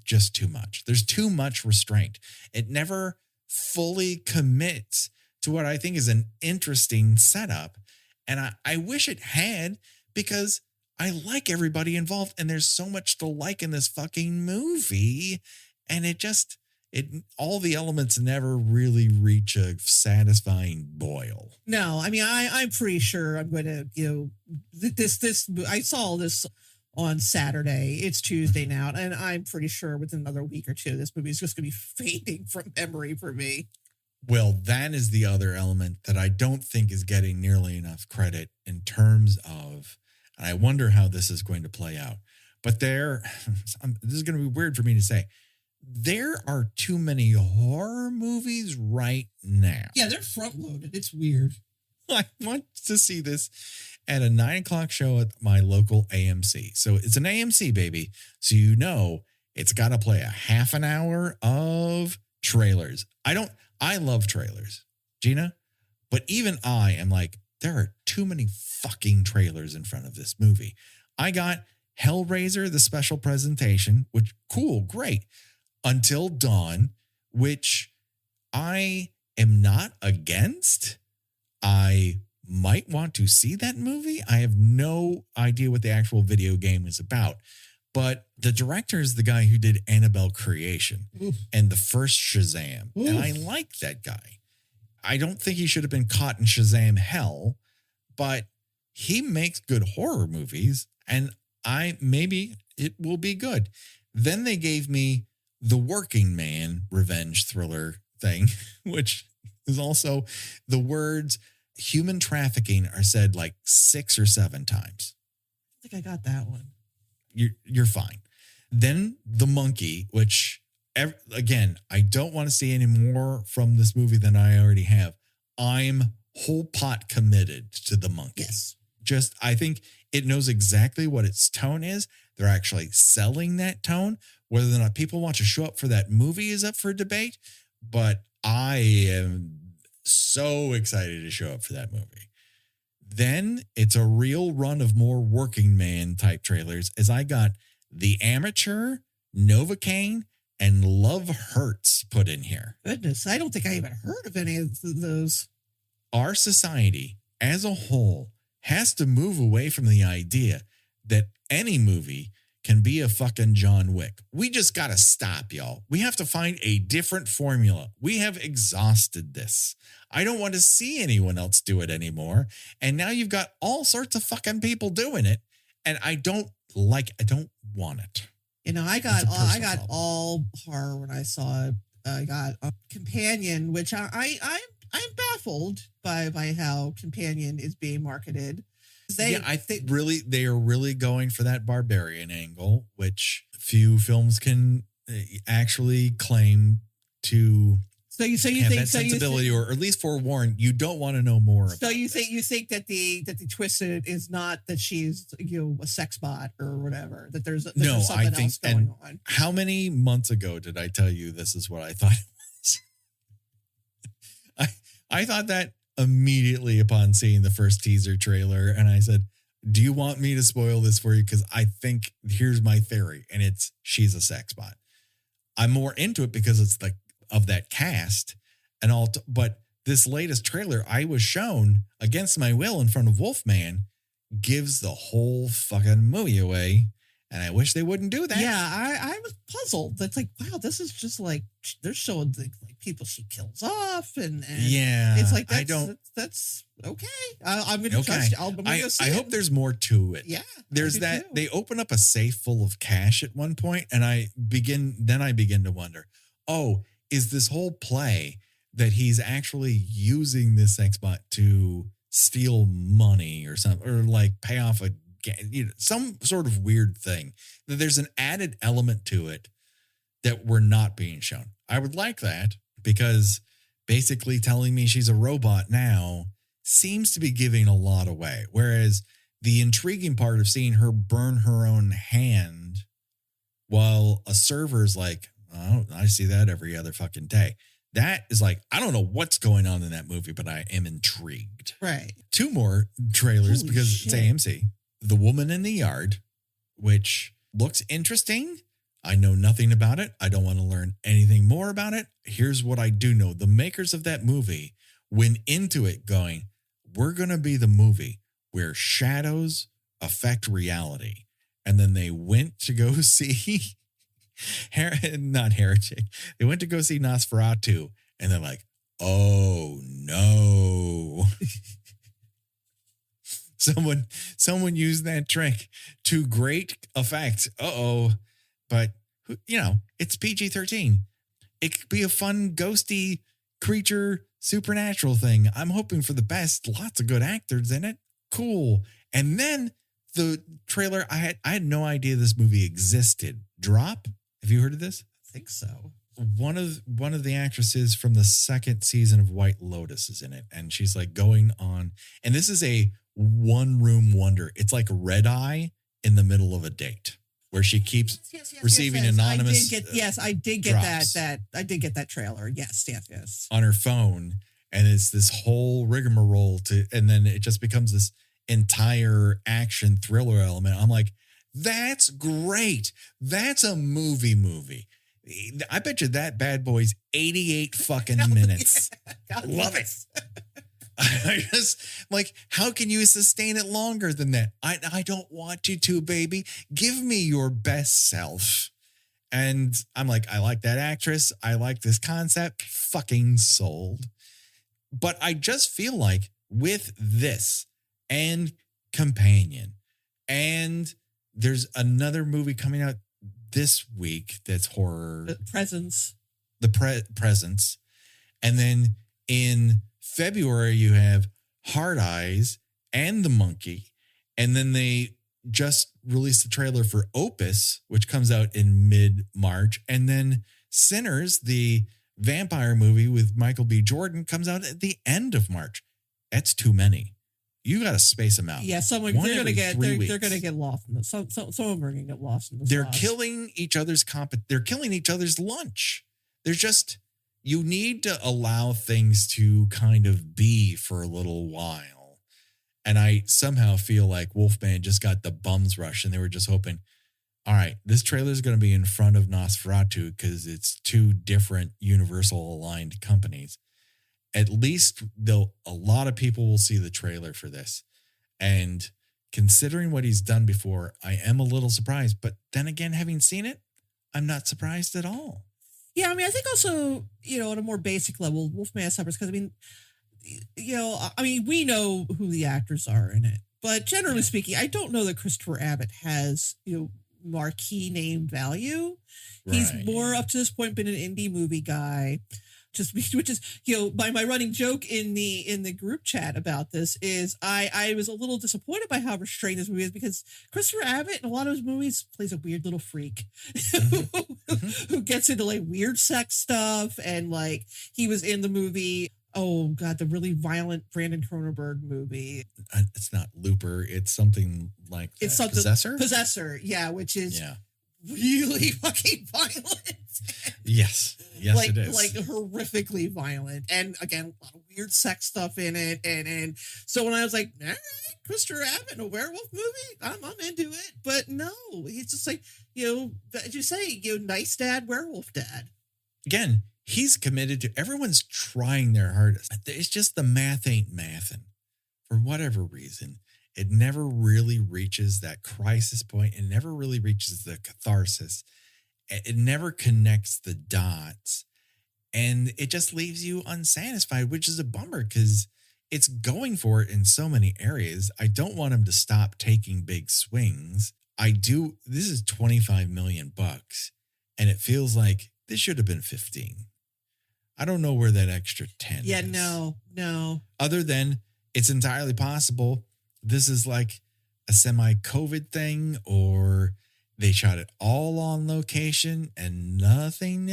just too much. There's too much restraint. It never fully commits to what I think is an interesting setup. And I wish it had, because I like everybody involved and there's so much to like in this fucking movie. And all the elements never really reach a satisfying boil. No, I mean, I'm pretty sure I'm going to, I saw this on Saturday. It's Tuesday now. And I'm pretty sure within another week or two, this movie is just going to be fading from memory for me. Well, that is the other element that I don't think is getting nearly enough credit in terms of, and I wonder how this is going to play out. But this is going to be weird for me to say, there are too many horror movies right now. Yeah, they're front loaded. It's weird. I want to see this at a 9:00 show at my local AMC. So it's an AMC, baby. So it's got to play a half an hour of trailers. I love trailers, Gina, but even I am like, there are too many fucking trailers in front of this movie. I got Hellraiser, the special presentation, which cool, great. Until Dawn, which I am not against. I might want to see that movie. I have no idea what the actual video game is about. But the director is the guy who did Annabelle Creation and the first Shazam. And I like that guy. I don't think he should have been caught in Shazam hell, but he makes good horror movies, and maybe it will be good. Then they gave me the Working Man revenge thriller thing, which is also the words human trafficking are said like 6 or 7 times. I think I got that one. You're fine. Then The Monkey, which again, I don't want to see any more from this movie than I already have. I'm whole pot committed to The Monkey. Yes. I think it knows exactly what its tone is. They're actually selling that tone. Whether or not people want to show up for that movie is up for debate, but I am so excited to show up for that movie. Then it's a real run of more Working Man type trailers, as I got The Amateur, Novocaine, and Love Hurts put in here. Goodness, I don't think I even heard of any of those. Our society as a whole has to move away from the idea that any movie can be a fucking John Wick. We just got to stop, y'all. We have to find a different formula. We have exhausted this. I don't want to see anyone else do it anymore. And now you've got all sorts of fucking people doing it. And I don't want it. I got all horror when I saw it. I got a Companion, which I'm baffled by how Companion is being marketed. They are really going for that barbarian angle, which few films can actually claim to have that sensibility, or at least forewarn you don't want to know more about. So you think that the twist is not that she's a sex bot or whatever, that there's something else going on. How many months ago did I tell you this is what I thought it was? I thought that immediately upon seeing the first teaser trailer, and I said, do you want me to spoil this for you? Because I think here's my theory, and it's she's a sex bot. I'm more into it because it's of that cast and all, but this latest trailer I was shown against my will in front of Wolfman gives the whole fucking movie away. And I wish they wouldn't do that. Yeah, I was puzzled. That's like, wow, this is just like they're showing the people she kills off, and yeah, it's like that's okay. I'm going to trust you. I hope there's more to it. Yeah, there's that. Too. They open up a safe full of cash at one point, and I begin to wonder, oh, is this whole play that he's actually using this sex bot to steal money or something, or like pay off some sort of weird thing, that there's an added element to it that we're not being shown. I would like that, because basically telling me she's a robot now seems to be giving a lot away. Whereas the intriguing part of seeing her burn her own hand while a server's like, oh, I see that every other fucking day. That is like, I don't know what's going on in that movie, but I am intrigued. Right. 2 more trailers Holy because shit. it's AMC. The Woman in the Yard, which looks interesting. I know nothing about it. I don't want to learn anything more about it. Here's what I do know. The makers of that movie went into it going, we're going to be the movie where shadows affect reality. And then they went to go see not Heretic. They went to go see Nosferatu, and they're like, oh no. Someone used that trick to great effect. But it's PG-13. It could be a fun ghosty creature supernatural thing. I'm hoping for the best. Lots of good actors in it. Cool. And then the trailer, I had no idea this movie existed. Drop. Have you heard of this? I think so. One of the actresses from the 2nd season of White Lotus is in it, and she's like going on, and this is a one-room wonder. It's like Red Eye in the middle of a date where she keeps receiving anonymous I did get drops that I did get that trailer. Yes. on her phone, and it's this whole rigmarole and then it just becomes this entire action thriller element. I'm like, that's great. That's a movie. I bet you that bad boy's 88 fucking minutes. Love it. I just like, how can you sustain it longer than that? I don't want you to, baby. Give me your best self. And I'm like, I like that actress. I like this concept. Fucking sold. But I just feel like with this and Companion, and there's another movie coming out this week that's horror. Presence. Presence. And then in February, you have Hard Eyes and The Monkey. And then they just released the trailer for Opus, which comes out in mid-March. And then Sinners, the vampire movie with Michael B. Jordan, comes out at the end of March. That's too many. You got to space them out. Yeah, they're going to get lost in this. Some of them are going to get lost in this. They're killing each other's they're killing each other's lunch. They're just, you need to allow things to kind of be for a little while. And I somehow feel like Wolfman just got the bums rush and they were just hoping, all right, this trailer is going to be in front of Nosferatu because it's 2 different Universal aligned companies. At least a lot of people will see the trailer for this. And considering what he's done before, I am a little surprised. But then again, having seen it, I'm not surprised at all. Yeah, I mean, I think also, on a more basic level, Wolfman suffers because, we know who the actors are in it. But generally speaking, I don't know that Christopher Abbott has, marquee name value. Right. He's more up to this point been an indie movie guy. Which is, my running joke in the group chat about this is I was a little disappointed by how restrained this movie is because Christopher Abbott in a lot of his movies plays a weird little freak who gets into like weird sex stuff, and like he was in the movie, oh god, the really violent Brandon Cronenberg movie. It's not Looper, it's something like that. It's something Possessor, yeah, which is really fucking violent. Yes, like, it is. Like horrifically violent. And again, a lot of weird sex stuff in it. And so when I was like, Christopher Abbott in a werewolf movie, I'm into it. But no, it's just like, as you say, nice dad, werewolf dad. Again, he's committed to, everyone's trying their hardest. It's just the math ain't mathin'. For whatever reason, it never really reaches that crisis point. It never really reaches the catharsis. It never connects the dots. And it just leaves you unsatisfied, which is a bummer because it's going for it in so many areas. I don't want him to stop taking big swings. This is $25 million and it feels like this should have been 15. I don't know where that extra 10 is. Yeah, no. Other than it's entirely possible this is like a semi-COVID thing, or they shot it all on location and nothing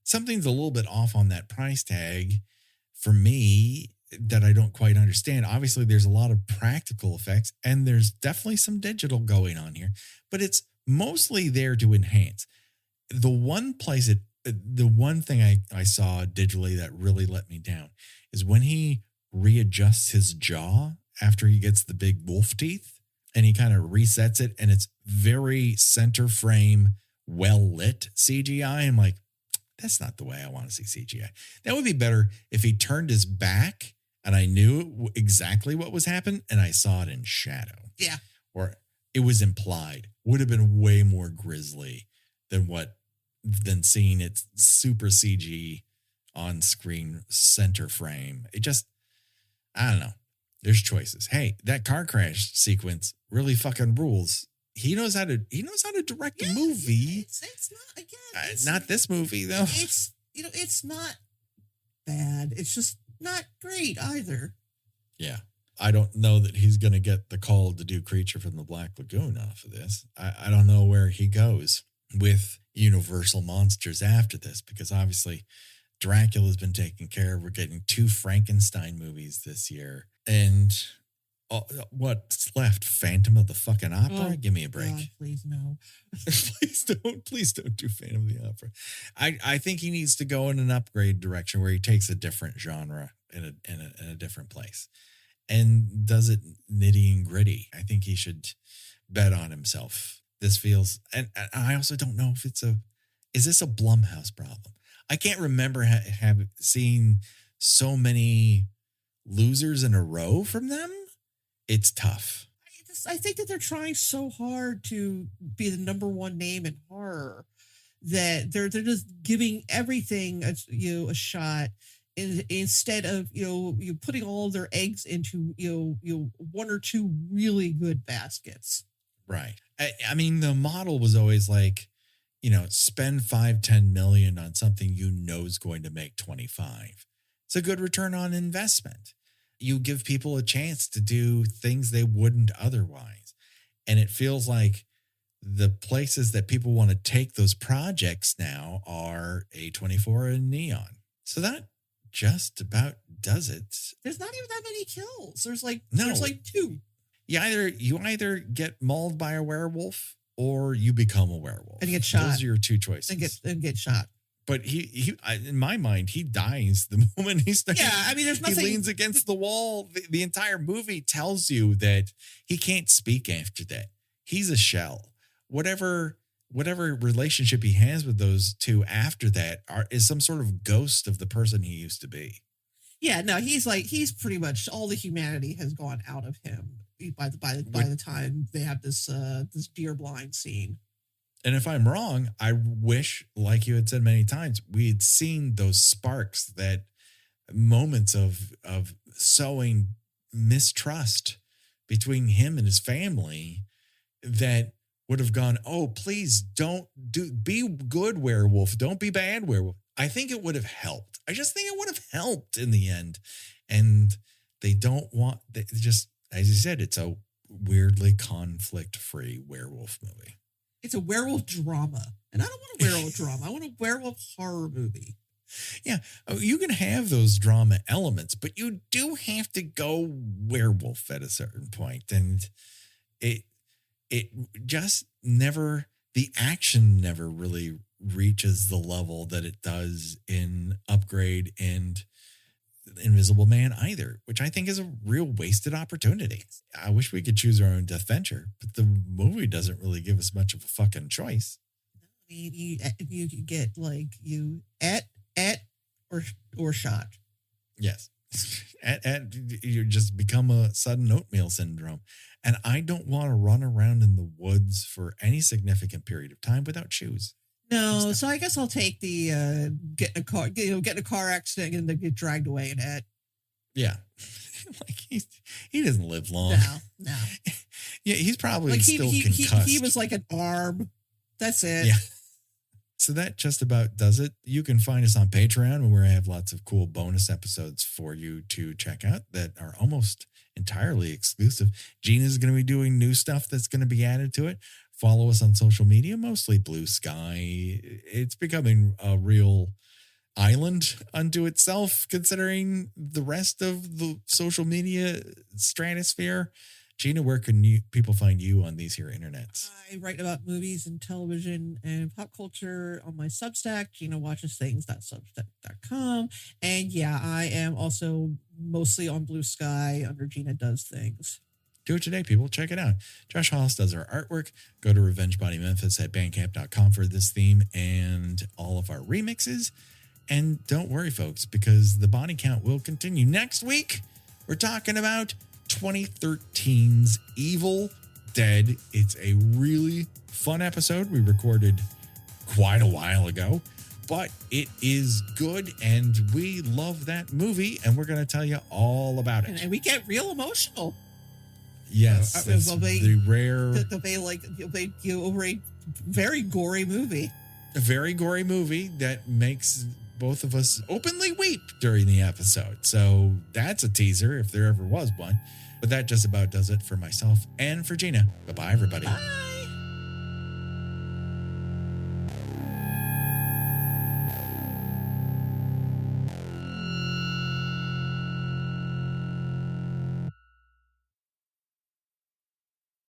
something's a little bit off on that price tag for me. that I don't quite understand. Obviously, there's a lot of practical effects and there's definitely some digital going on here, but it's mostly there to enhance. The one thing I saw digitally that really let me down is when he readjusts his jaw after he gets the big wolf teeth and he kind of resets it and it's very center frame, well lit CGI. I'm like, that's not the way I want to see CGI. That would be better if he turned his back and I knew exactly what was happening and I saw it in shadow. Yeah. Or it was implied. Would have been way more grisly than seeing it super CG on screen center frame. It just, I don't know. There's choices. Hey, that car crash sequence really fucking rules. He knows how to direct a movie. It's not, again. Not this movie though. It's not bad. It's just not great either. Yeah. I don't know that he's going to get the call to do Creature from the Black Lagoon off of this. I don't know where he goes with Universal Monsters after this, because obviously Dracula's been taken care of. We're getting 2 Frankenstein movies this year. And what's left? Phantom of the fucking Opera? Give me a break. God, please no. Please don't do Phantom of the Opera. I think he needs to go in an upgrade direction where he takes a different genre in a different place and does it nitty and gritty. I think he should bet on himself. This feels, and I also don't know if is this a Blumhouse problem? I can't remember have seen so many losers in a row from them. It's tough. I think that they're trying so hard to be the number one name in horror that they're just giving everything a shot instead of you putting all of their eggs into 1 or 2 really good baskets. Right. I mean, the model was always like, spend 5-10 million on something is going to make 25. It's a good return on investment. You give people a chance to do things they wouldn't otherwise. And it feels like the places that people want to take those projects now are A24 and Neon. So that just about does it. There's not even that many kills. There's like 2. You either get mauled by a werewolf or you become a werewolf. And get shot. Those are your 2 choices. And get shot. But he in my mind, he dies the moment he starts. Yeah, I mean, there's nothing. He leans against the wall. The entire movie tells you that he can't speak after that. He's a shell. Whatever relationship he has with those 2 after that is some sort of ghost of the person he used to be. Yeah, no, he's pretty much all the humanity has gone out of him by the time they have this deer blind scene. And if I'm wrong, I wish, like you had said many times, we had seen those sparks, that moments of sowing mistrust between him and his family that would have gone, oh, please be good werewolf. Don't be bad werewolf. I think it would have helped. I just think it would have helped in the end. And they just, as you said, it's a weirdly conflict-free werewolf movie. It's a werewolf drama. And I don't want a werewolf drama. I want a werewolf horror movie. Yeah. You can have those drama elements, but you do have to go werewolf at a certain point. And it just never, the action never really reaches the level that it does in Upgrade and Invisible Man either, which I think is a real wasted opportunity. I wish we could choose our own death venture, but the movie doesn't really give us much of a fucking choice. I mean, you could get like or shot. Yes. and you just become a Sudden Oatmeal Syndrome. And I don't want to run around in the woods for any significant period of time without shoes. No, so I guess I'll take the get in a car accident and then get dragged away in it. Yeah, like he doesn't live long. No. Yeah, he's probably like still concussed. He was like an arm. That's it. Yeah. So that just about does it. You can find us on Patreon, where I have lots of cool bonus episodes for you to check out that are almost entirely exclusive. Gina's going to be doing new stuff that's going to be added to it. Follow us on social media, mostly Blue Sky. It's becoming a real island unto itself, considering the rest of the social media stratosphere. Gina, where can people find you on these here internets? I write about movies and television and pop culture on my Substack, GinaWatchesThings.substack.com. And yeah, I am also mostly on Blue Sky under Gina Does Things. Do it today, people. Check it out. Josh Hollis does our artwork. Go to RevengeBodyMemphis at Bandcamp.com for this theme and all of our remixes. And don't worry, folks, because the body count will continue. Next week, we're talking about 2013's Evil Dead. It's a really fun episode we recorded quite a while ago, but it is good, and we love that movie, and we're going to tell you all about it. And we get real emotional. Yes, it's the rare... Over a very gory movie. A very gory movie that makes both of us openly weep during the episode. So that's a teaser if there ever was one. But that just about does it for myself and for Gina. Bye-bye, everybody. Bye.